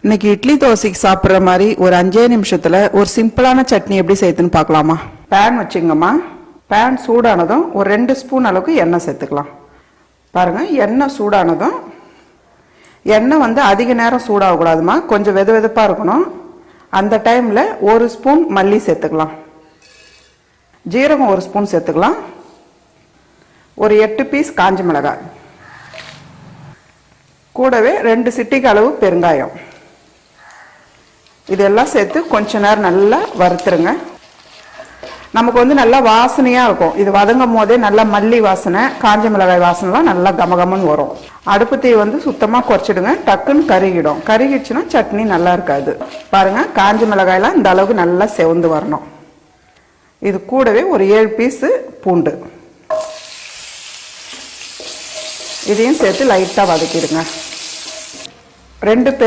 இன்னைக்கு இட்லி தோசைக்கு சாப்பிட்ற மாதிரி ஒரு 5 நிமிஷத்துல ஒரு சிம்பிளான சட்னி எப்படி செய்யுதுன்னு பார்க்கலாமா? பேன் வச்சுங்கம்மா. பேன் சூடானதும் ஒரு 2 ஸ்பூன் அளவுக்கு எண்ணெய் சேர்த்துக்கலாம். பாருங்க, எண்ணெய் சூடானதும், எண்ணெய் அதிக நேரம் சூடாகக்கூடாதுமா, கொஞ்சம் வெது வெதுப்பாக இருக்கணும். அந்த டைமில் 1 ஸ்பூன் மல்லி சேர்த்துக்கலாம், ஜீரகம் 1 ஸ்பூன் சேர்த்துக்கலாம், ஒரு 8 பீஸ் காஞ்ச மிளகாய், கூடவே 2 சிட்டிக்கு அளவு பெருங்காயம், இதெல்லாம் சேர்த்து கொஞ்ச நேரம் நல்லா வறுத்துருங்க. நமக்கு நல்லா வாசனையாக இருக்கும். இது வதங்கும் போதே நல்லா மல்லி வாசனை, காஞ்ச மிளகாய் வாசனைலாம் நல்லா கமகமன்னு வரும். அடுப்பு தீ சுத்தமாக குறைச்சிடுங்க, டக்குன்னு கருகிடும். கருகிடுச்சுன்னா சட்னி நல்லா இருக்காது. பாருங்க, காஞ்ச மிளகாயெல்லாம் இந்த அளவுக்கு நல்லா செவந்து வரணும். இது கூடவே ஒரு 7 பீஸு பூண்டு, இதையும் சேர்த்து லைட்டாக வதக்கிடுங்க. 2 பெரிய